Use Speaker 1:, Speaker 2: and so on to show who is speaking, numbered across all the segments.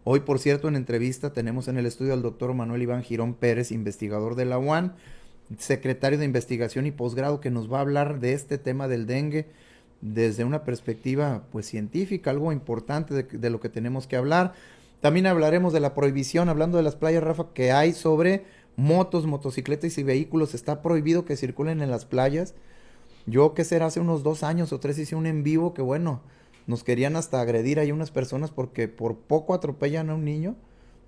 Speaker 1: Hoy, por cierto, en entrevista tenemos en el estudio al doctor Manuel Iván Girón Pérez, investigador de la UAN, secretario de investigación y posgrado, que nos va a hablar de este tema del dengue desde una perspectiva pues científica, algo importante de lo que tenemos que hablar. También hablaremos de la prohibición, hablando de las playas, Rafa, que hay sobre motos, motocicletas y vehículos. Está prohibido que circulen en las playas. Yo, qué será, hace unos 2 años o 3 hice un en vivo que, bueno, nos querían hasta agredir ahí unas personas porque por poco atropellan a un niño.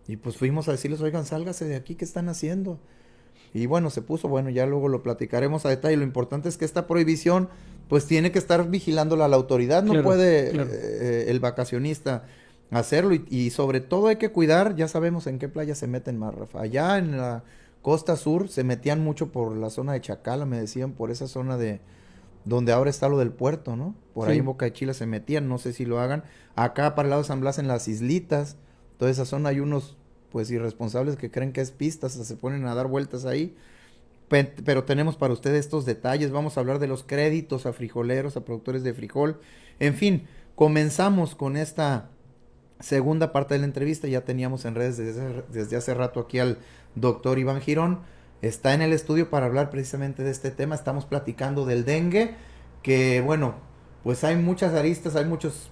Speaker 1: Y pues fuimos a decirles, oigan, sálgase de aquí, ¿qué están haciendo? Y bueno, se puso, bueno, ya luego lo platicaremos a detalle. Lo importante es que esta prohibición, pues tiene que estar vigilándola la autoridad. No
Speaker 2: Claro,
Speaker 1: puede
Speaker 2: claro.
Speaker 1: el vacacionista hacerlo. Y sobre todo hay que cuidar, ya sabemos en qué playa se meten más, Rafa. Allá en la costa sur se metían mucho por la zona de Chacala, me decían, por esa zona de donde ahora está lo del puerto, ¿no? Por ahí en
Speaker 2: Sí,
Speaker 1: Boca de Chila se metían, no sé si lo hagan. Acá para el lado de San Blas en las islitas, toda esa zona hay unos pues irresponsables que creen que es pistas, se ponen a dar vueltas ahí. Pero tenemos para ustedes estos detalles, vamos a hablar de los créditos a frijoleros, a productores de frijol. En fin, comenzamos con esta segunda parte de la entrevista. Ya teníamos en redes desde hace rato aquí al doctor Iván Girón. Está en el estudio para hablar precisamente de este tema. Estamos platicando del dengue, que bueno, pues hay muchas aristas, hay muchos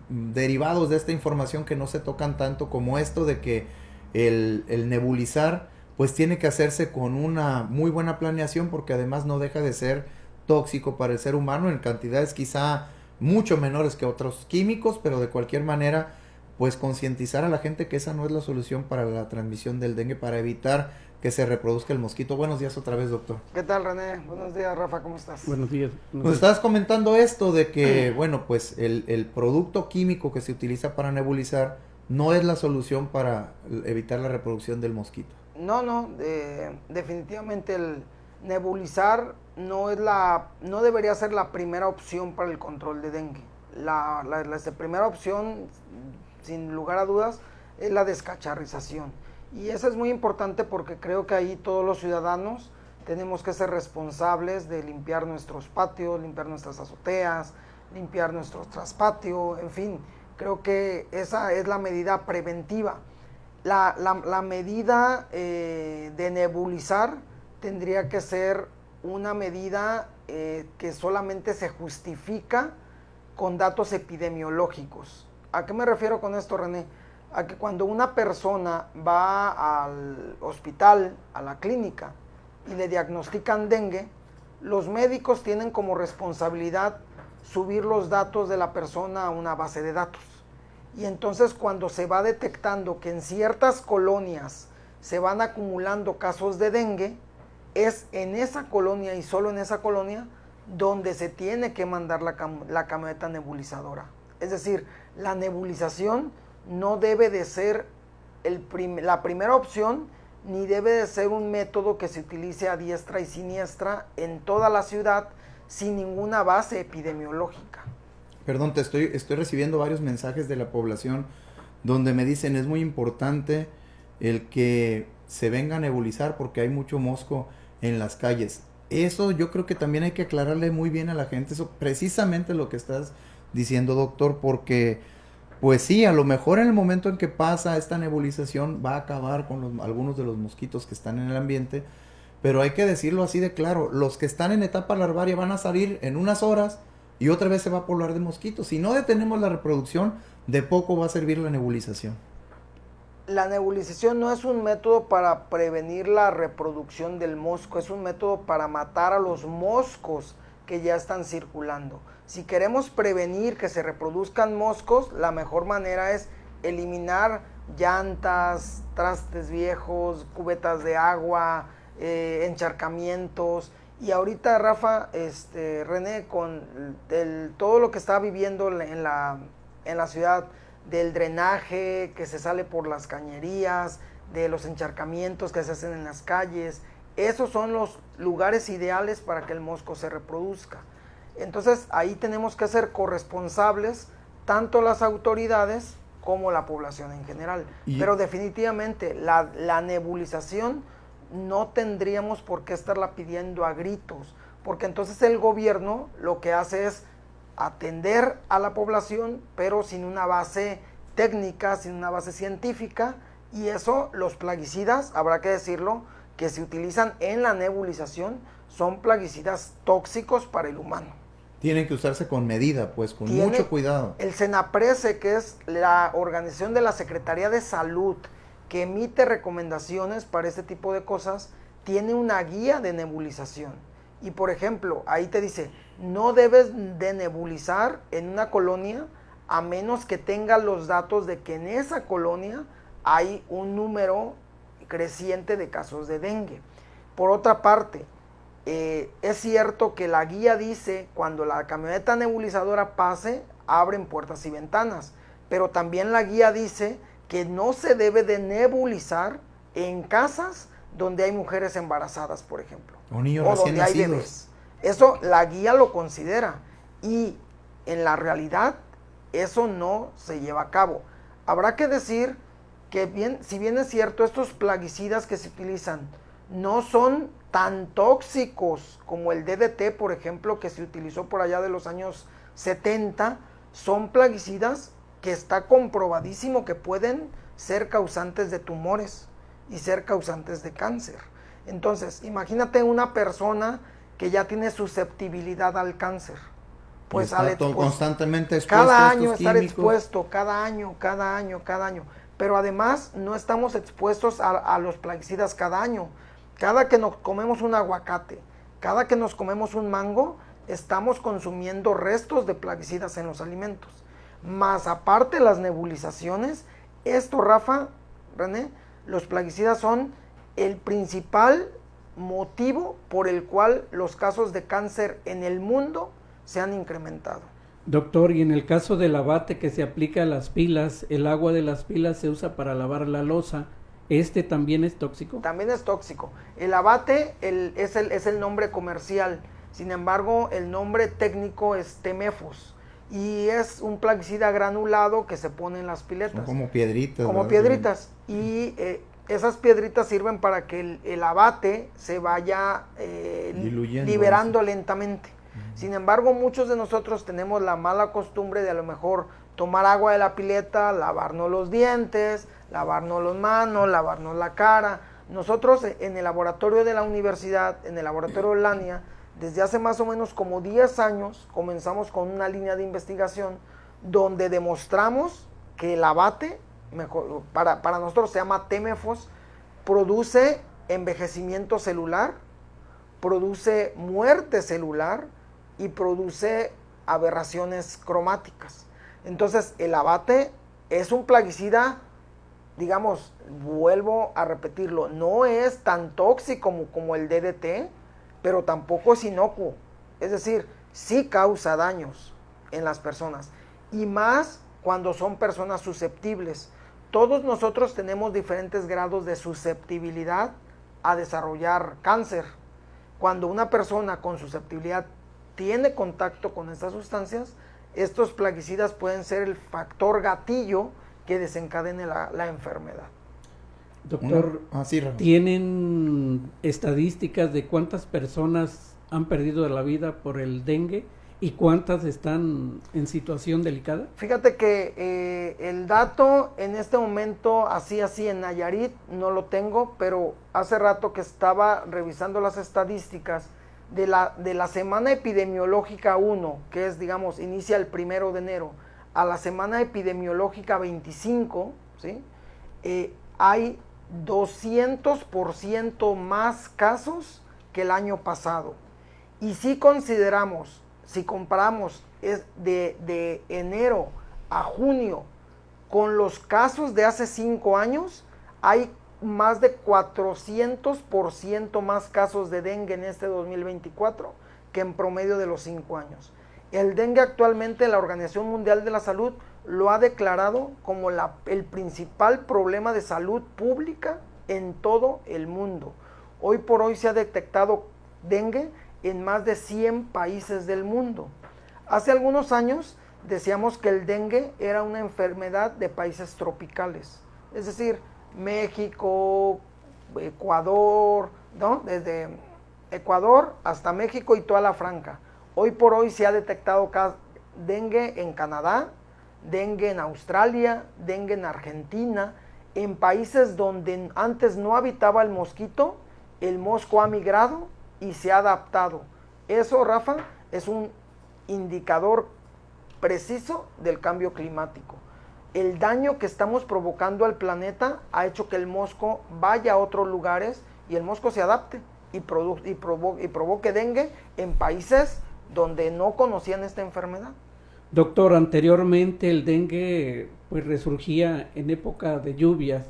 Speaker 1: derivados de esta información que no se tocan tanto, como esto de que el nebulizar pues tiene que hacerse con una muy buena planeación, porque además no deja de ser tóxico para el ser humano en cantidades quizá mucho menores que otros químicos, pero de cualquier manera pues concientizar a la gente que esa no es la solución para la transmisión del dengue, para evitar que se reproduzca el mosquito. Buenos días otra vez, doctor.
Speaker 3: ¿Qué tal, René? Buenos días, Rafa, ¿cómo estás?
Speaker 2: buenos días, buenos
Speaker 1: Nos
Speaker 2: días.
Speaker 1: estabas comentando esto de que, bueno, pues el producto químico que se utiliza para nebulizar no es la solución para evitar la reproducción del mosquito.
Speaker 3: No, no, definitivamente el nebulizar no debería ser la primera opción para el control de dengue. La primera opción, sin lugar a dudas, es la descacharrización. Y eso es muy importante porque creo que ahí todos los ciudadanos tenemos que ser responsables de limpiar nuestros patios, limpiar nuestras azoteas, limpiar nuestro traspatio, en fin, creo que esa es la medida preventiva. La medida de nebulizar tendría que ser una medida que solamente se justifica con datos epidemiológicos. ¿A qué me refiero con esto, René? A que cuando una persona va al hospital, a la clínica, y le diagnostican dengue, los médicos tienen como responsabilidad subir los datos de la persona a una base de datos. Y entonces cuando se va detectando que en ciertas colonias se van acumulando casos de dengue, es en esa colonia y solo en esa colonia donde se tiene que mandar la camioneta nebulizadora. Es decir, la nebulización no debe de ser la primera opción, ni debe de ser un método que se utilice a diestra y siniestra en toda la ciudad sin ninguna base epidemiológica.
Speaker 1: Perdón, estoy recibiendo varios mensajes de la población donde me dicen es muy importante el que se venga a nebulizar porque hay mucho mosco en las calles. Eso yo creo que también hay que aclararle muy bien a la gente, eso precisamente lo que estás diciendo, doctor, porque pues sí, a lo mejor en el momento en que pasa esta nebulización va a acabar con algunos de los mosquitos que están en el ambiente, pero hay que decirlo así de claro, los que están en etapa larvaria van a salir en unas horas y otra vez se va a poblar de mosquitos. Si no detenemos la reproducción, de poco va a servir la nebulización.
Speaker 3: La nebulización no es un método para prevenir la reproducción del mosco, es un método para matar a los moscos que ya están circulando. Si queremos prevenir que se reproduzcan moscos, la mejor manera es eliminar llantas, trastes viejos, cubetas de agua, encharcamientos. Y ahorita, Rafa, René, con todo lo que está viviendo en la ciudad, del drenaje que se sale por las cañerías, de los encharcamientos que se hacen en las calles, esos son los lugares ideales para que el mosco se reproduzca. Entonces ahí tenemos que ser corresponsables, tanto las autoridades como la población en general.
Speaker 1: Y
Speaker 3: Pero definitivamente la nebulización no tendríamos por qué estarla pidiendo a gritos, porque entonces el gobierno lo que hace es atender a la población, pero sin una base técnica, sin una base científica, y eso, los plaguicidas, habrá que decirlo, que se utilizan en la nebulización, son plaguicidas tóxicos para el humano.
Speaker 1: Tienen que usarse con medida, pues, con mucho cuidado.
Speaker 3: El CENAPRESE, que es la organización de la Secretaría de Salud, que emite recomendaciones para este tipo de cosas, tiene una guía de nebulización. Y por ejemplo, ahí te dice, no debes de nebulizar en una colonia a menos que tenga los datos de que en esa colonia hay un número creciente de casos de dengue. Por otra parte, es cierto que la guía dice, cuando la camioneta nebulizadora pase, abren puertas y ventanas, pero también la guía dice que no se debe de nebulizar en casas donde hay mujeres embarazadas, por ejemplo,
Speaker 1: o niños
Speaker 3: o
Speaker 1: recién
Speaker 3: donde hay
Speaker 1: nacidos.
Speaker 3: bebés. Eso la guía lo considera, y en la realidad eso no se lleva a cabo. Habrá que decir que si bien es cierto, estos plaguicidas que se utilizan no son tan tóxicos como el DDT, por ejemplo, que se utilizó por allá de los años 70, son plaguicidas que está comprobadísimo que pueden ser causantes de tumores y ser causantes de cáncer. Entonces, imagínate una persona que ya tiene susceptibilidad al cáncer. Pues
Speaker 1: está constantemente expuesto
Speaker 3: cada
Speaker 1: a
Speaker 3: año
Speaker 1: estos
Speaker 3: estar
Speaker 1: químicos.
Speaker 3: expuesto, cada año. Pero además no estamos expuestos a los plaguicidas cada año. Cada que nos comemos un aguacate, cada que nos comemos un mango, estamos consumiendo restos de plaguicidas en los alimentos. Más aparte las nebulizaciones, esto, Rafa, René, los plaguicidas son el principal motivo por el cual los casos de cáncer en el mundo se han incrementado.
Speaker 2: Doctor, y en el caso del abate que se aplica a las pilas, el agua de las pilas se usa para lavar la loza, ¿este también es tóxico?
Speaker 3: También es tóxico. El abate es el nombre comercial, sin embargo el nombre técnico es Temefos, y es un plaguicida granulado que se pone en las piletas.
Speaker 1: Son como piedritas.
Speaker 3: Como
Speaker 1: ¿verdad?
Speaker 3: piedritas, y esas piedritas sirven para que el abate se vaya liberando lentamente. Sin embargo, muchos de nosotros tenemos la mala costumbre de a lo mejor tomar agua de la pileta, lavarnos los dientes, lavarnos las manos, lavarnos la cara. Nosotros en el laboratorio de la universidad, en el laboratorio de Lania, desde hace más o menos como 10 años, comenzamos con una línea de investigación donde demostramos que el abate, para nosotros se llama Temefos, produce envejecimiento celular, produce muerte celular y produce aberraciones cromáticas. Entonces, el abate es un plaguicida, digamos, vuelvo a repetirlo, no es tan tóxico como el DDT, pero tampoco es inocuo. Es decir, sí causa daños en las personas, y más cuando son personas susceptibles. Todos nosotros tenemos diferentes grados de susceptibilidad a desarrollar cáncer. Cuando una persona con susceptibilidad tiene contacto con estas sustancias, estos plaguicidas pueden ser el factor gatillo que desencadene la enfermedad.
Speaker 2: Doctor,
Speaker 1: sí,
Speaker 2: ¿tienen estadísticas de cuántas personas han perdido la vida por el dengue y cuántas están en situación delicada?
Speaker 3: Fíjate que el dato en este momento, así en Nayarit, no lo tengo, pero hace rato que estaba revisando las estadísticas de la semana epidemiológica 1, que es, digamos, inicia el 1 de enero, a la semana epidemiológica 25, ¿sí? Hay 200% más casos que el año pasado. Y si consideramos, si comparamos de enero a junio con los casos de hace 5 años, hay más de 400% más casos de dengue en este 2024 que en promedio de los 5 años. El dengue actualmente la Organización Mundial de la Salud lo ha declarado como el principal problema de salud pública en todo el mundo. Hoy por hoy se ha detectado dengue en más de 100 países del mundo. Hace algunos años decíamos que el dengue era una enfermedad de países tropicales, es decir, México, Ecuador, ¿no? Desde Ecuador hasta México y toda la franja. Hoy por hoy se ha detectado dengue en Canadá, dengue en Australia, dengue en Argentina, en países donde antes no habitaba el mosquito, el mosco ha migrado y se ha adaptado. Eso, Rafa, es un indicador preciso del cambio climático. El daño que estamos provocando al planeta ha hecho que el mosco vaya a otros lugares y el mosco se adapte y provoque dengue en países donde no conocían esta enfermedad.
Speaker 2: Doctor, anteriormente el dengue pues resurgía en época de lluvias,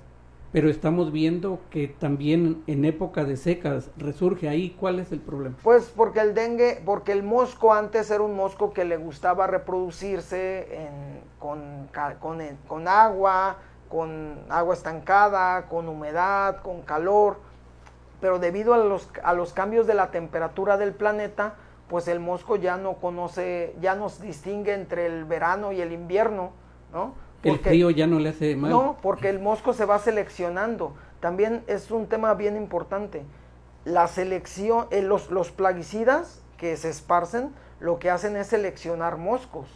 Speaker 2: pero estamos viendo que también en época de secas resurge ahí. ¿Cuál es el problema?
Speaker 3: Pues porque el mosco antes era un mosco que le gustaba reproducirse con agua estancada, con humedad, con calor, pero debido a los cambios de la temperatura del planeta, pues el mosco ya no distingue entre el verano y el invierno, ¿no?
Speaker 2: El frío ya no le hace mal.
Speaker 3: No, porque el mosco se va seleccionando. También es un tema bien importante. La selección, los plaguicidas que se esparcen, lo que hacen es seleccionar moscos.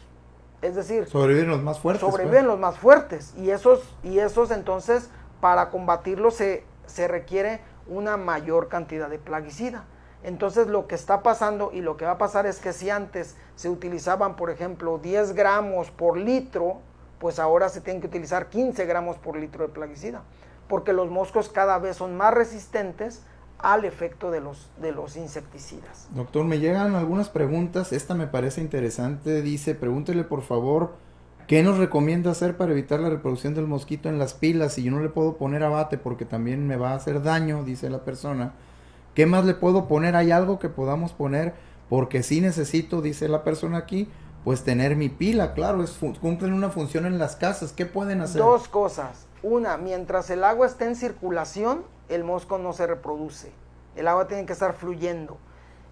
Speaker 3: Es decir,
Speaker 1: sobreviven los más fuertes.
Speaker 3: Sobreviven los más fuertes. Y esos entonces, para combatirlos se requiere una mayor cantidad de plaguicida. Entonces lo que está pasando y lo que va a pasar es que si antes se utilizaban, por ejemplo, 10 gramos por litro, pues ahora se tienen que utilizar 15 gramos por litro de plaguicida, porque los moscos cada vez son más resistentes al efecto de los insecticidas.
Speaker 1: Doctor, me llegan algunas preguntas, esta me parece interesante, dice, pregúntele por favor, ¿qué nos recomienda hacer para evitar la reproducción del mosquito en las pilas? Si yo no le puedo poner abate porque también me va a hacer daño, dice la persona. ¿Qué más le puedo poner? ¿Hay algo que podamos poner? Porque sí necesito, dice la persona aquí, pues tener mi pila, claro, cumplen una función en las casas. ¿Qué pueden hacer?
Speaker 3: Dos cosas. Una, mientras el agua esté en circulación, el mosco no se reproduce. El agua tiene que estar fluyendo.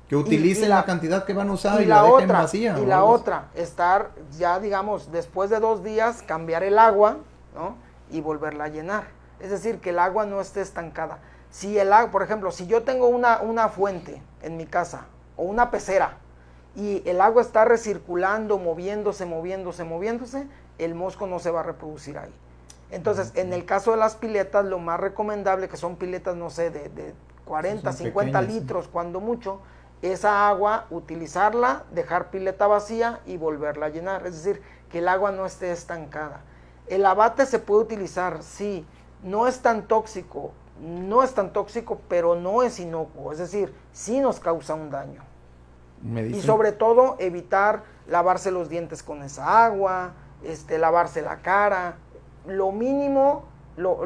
Speaker 1: Que utilicen la cantidad que van a usar y
Speaker 3: la
Speaker 1: dejen
Speaker 3: otra,
Speaker 1: vacía.
Speaker 3: Y la otra, estar ya, digamos, después de 2 días, cambiar el agua, ¿no? Y volverla a llenar. Es decir, que el agua no esté estancada. Si el agua, por ejemplo, si yo tengo una fuente en mi casa o una pecera y el agua está recirculando, moviéndose, el mosco no se va a reproducir ahí. Entonces, en el caso de las piletas, lo más recomendable, que son piletas, no sé, de 40, 50 pequeñas, litros, cuando mucho, esa agua, utilizarla, dejar pileta vacía y volverla a llenar. Es decir, que el agua no esté estancada. El abate se puede utilizar, sí, no es tan tóxico, pero no es inocuo, es decir, sí nos causa un daño. Y sobre todo evitar lavarse los dientes con esa agua, lavarse la cara, lo mínimo,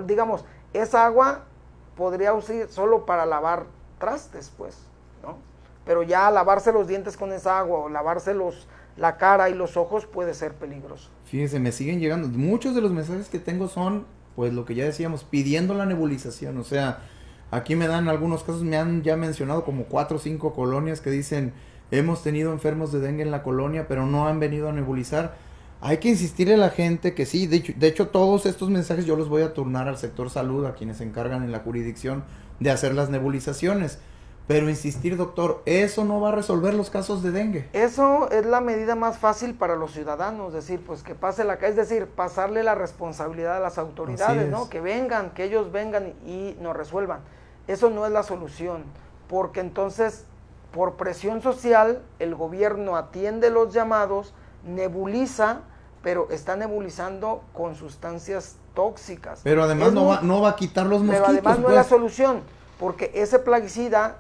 Speaker 3: digamos, esa agua podría usar solo para lavar trastes, pues, ¿no? Pero ya lavarse los dientes con esa agua o lavarse la cara y los ojos puede ser peligroso.
Speaker 1: Fíjese, me siguen llegando, muchos de los mensajes que tengo son, pues lo que ya decíamos, pidiendo la nebulización. O sea, aquí me dan algunos casos, me han ya mencionado como 4 o 5 colonias que dicen, hemos tenido enfermos de dengue en la colonia, pero no han venido a nebulizar. Hay que insistirle a la gente que sí, de hecho todos estos mensajes yo los voy a turnar al sector salud, a quienes se encargan en la jurisdicción de hacer las nebulizaciones. Pero insistir, doctor, eso no va a resolver los casos de dengue.
Speaker 3: Eso es la medida más fácil para los ciudadanos, decir, pues que pase es decir, pasarle la responsabilidad a las autoridades, ¿no? Que ellos vengan y nos resuelvan. Eso no es la solución, porque entonces, por presión social, el gobierno atiende los llamados, nebuliza, pero está nebulizando con sustancias tóxicas.
Speaker 1: Pero además no va a quitar los mosquitos.
Speaker 3: Pero además no es la solución, porque ese plaguicida,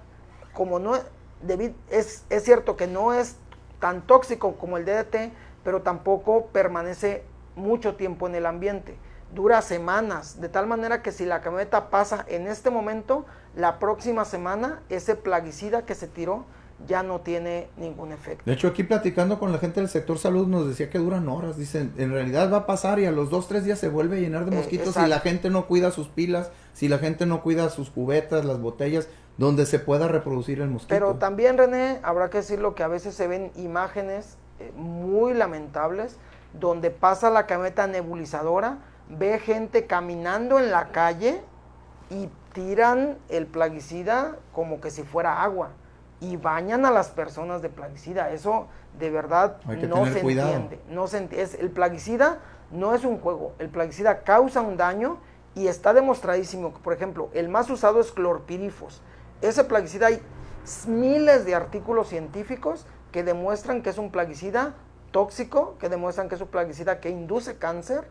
Speaker 3: como no es cierto que no es tan tóxico como el DDT, pero tampoco permanece mucho tiempo en el ambiente, dura semanas, de tal manera que si la camioneta pasa en este momento, la próxima semana ese plaguicida que se tiró ya no tiene ningún efecto.
Speaker 1: De hecho, aquí platicando con la gente del sector salud nos decía que duran horas, dicen, en realidad va a pasar y a los 2-3 días se vuelve a llenar de mosquitos si la gente no cuida sus pilas, si la gente no cuida sus cubetas, las botellas, donde se pueda reproducir el mosquito.
Speaker 3: Pero también, René, habrá que decirlo que a veces se ven imágenes muy lamentables, donde pasa la camioneta nebulizadora, ve gente caminando en la calle y tiran el plaguicida como que si fuera agua. y bañan a las personas de plaguicida. Eso de verdad no se entiende. El plaguicida no es un juego. El plaguicida causa un daño y está demostradísimo. Por ejemplo, el más usado es clorpirifos. Ese plaguicida, hay miles de artículos científicos que demuestran que es un plaguicida tóxico, que demuestran que es un plaguicida que induce cáncer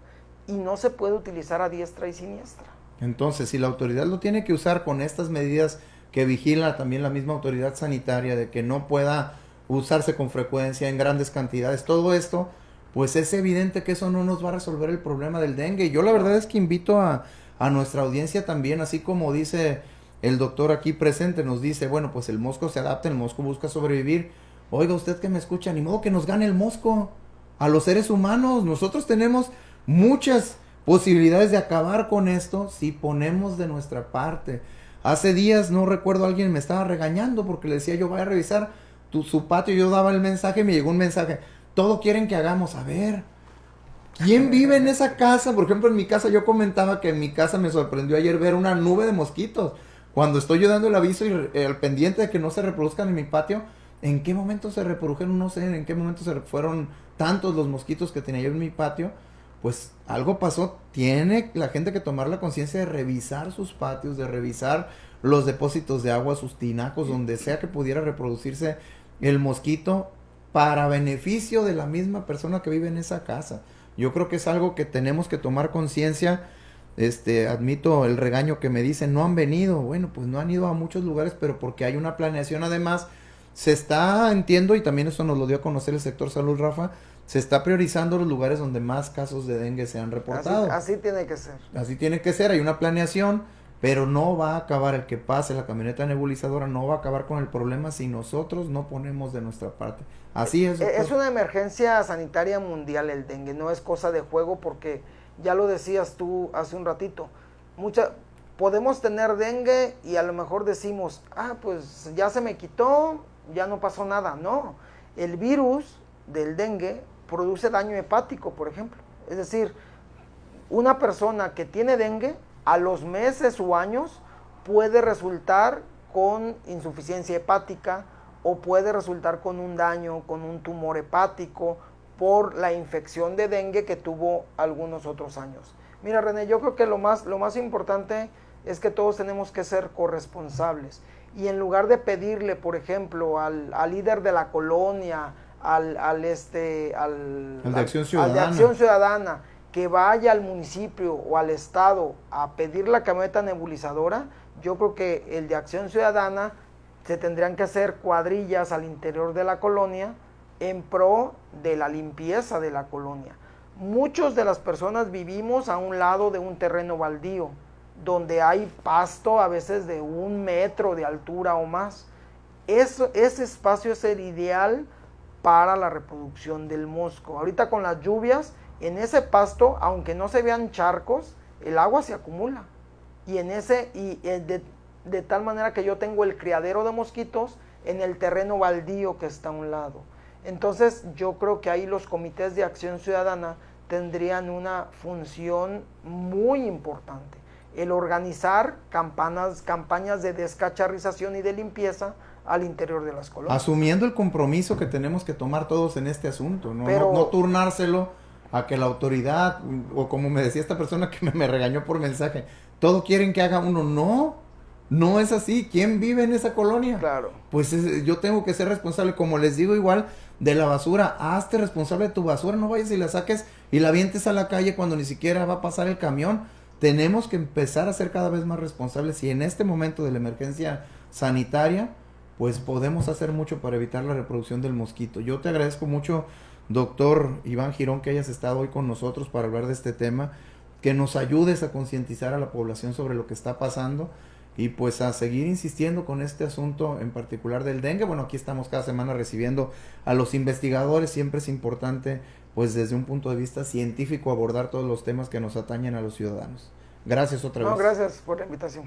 Speaker 3: y no se puede utilizar a diestra y siniestra.
Speaker 1: Entonces, si la autoridad lo tiene que usar con estas medidas que vigila también la misma autoridad sanitaria, de que no pueda usarse con frecuencia en grandes cantidades, todo esto, pues es evidente que eso no nos va a resolver el problema del dengue. Yo la verdad es que invito a nuestra audiencia también, así como dice el doctor aquí presente, nos dice, bueno, pues el mosco se adapta, el mosco busca sobrevivir. Oiga, usted que me escucha, ni modo que nos gane el mosco a los seres humanos. Nosotros tenemos muchas posibilidades de acabar con esto si ponemos de nuestra parte. Hace días, no recuerdo, alguien me estaba regañando porque le decía yo, vaya a revisar su patio. Yo daba el mensaje, me llegó un mensaje, todo quieren que hagamos. A ver, ¿quién vive en esa casa? Por ejemplo, en mi casa, yo comentaba que en mi casa me sorprendió ayer ver una nube de mosquitos. Cuando estoy yo dando el aviso y el pendiente de que no se reproduzcan en mi patio, ¿en qué momento se reprodujeron? No sé, ¿en qué momento se fueron tantos los mosquitos que tenía yo en mi patio? Pues algo pasó. Tiene la gente que tomar la conciencia de revisar sus patios, de revisar los depósitos de agua, sus tinacos, donde sea que pudiera reproducirse el mosquito, para beneficio de la misma persona que vive en esa casa. Yo creo que es algo que tenemos que tomar conciencia. Admito el regaño que me dicen, no han venido. Bueno, pues no han ido a muchos lugares, pero porque hay una planeación. Además, se está, entiendo, y también eso nos lo dio a conocer el sector salud, Rafa, se está priorizando los lugares donde más casos de dengue se han reportado.
Speaker 3: Así tiene que ser.
Speaker 1: Así tiene que ser, hay una planeación, pero no va a acabar el que pase la camioneta nebulizadora, no va a acabar con el problema si nosotros no ponemos de nuestra parte. Así es.
Speaker 3: Es una emergencia sanitaria mundial el dengue, no es cosa de juego, porque ya lo decías tú hace un ratito, podemos tener dengue y a lo mejor decimos, pues ya se me quitó, ya no pasó nada. No, el virus del dengue produce daño hepático, por ejemplo. Es decir, una persona que tiene dengue a los meses o años puede resultar con insuficiencia hepática o puede resultar con un daño, con un tumor hepático por la infección de dengue que tuvo algunos otros años. Mira, René, yo creo que lo más importante es que todos tenemos que ser corresponsables y en lugar de pedirle, por ejemplo, al líder de la colonia, al de
Speaker 1: Acción Ciudadana.
Speaker 3: Al de Acción Ciudadana, que vaya al municipio o al estado a pedir la camioneta nebulizadora, yo creo que el de Acción Ciudadana se tendrían que hacer cuadrillas al interior de la colonia en pro de la limpieza de la colonia. Muchos de las personas vivimos a un lado de un terreno baldío, donde hay pasto a veces de 1 metro de altura o más. Ese espacio es el ideal para la reproducción del mosco. Ahorita con las lluvias, en ese pasto, aunque no se vean charcos, el agua se acumula. Y de tal manera que yo tengo el criadero de mosquitos en el terreno baldío que está a un lado. Entonces yo creo que ahí los comités de acción ciudadana tendrían una función muy importante. El organizar campañas de descacharrización y de limpieza al interior de las colonias.
Speaker 1: Asumiendo el compromiso que tenemos que tomar todos en este asunto, no turnárselo a que la autoridad, o como me decía esta persona que me regañó por mensaje, todo quieren que haga uno. No es así. ¿Quién vive en esa colonia?
Speaker 3: Claro.
Speaker 1: Pues yo tengo que ser responsable, como les digo igual, de la basura. Hazte responsable de tu basura, no vayas y la saques y la avientes a la calle cuando ni siquiera va a pasar el camión. Tenemos que empezar a ser cada vez más responsables y en este momento de la emergencia sanitaria, pues podemos hacer mucho para evitar la reproducción del mosquito. Yo te agradezco mucho, doctor Iván Girón, que hayas estado hoy con nosotros para hablar de este tema, que nos ayudes a concientizar a la población sobre lo que está pasando y pues a seguir insistiendo con este asunto en particular del dengue. Bueno, aquí estamos cada semana recibiendo a los investigadores, siempre es importante pues desde un punto de vista científico abordar todos los temas que nos atañen a los ciudadanos. Gracias otra vez.
Speaker 3: Gracias por la invitación.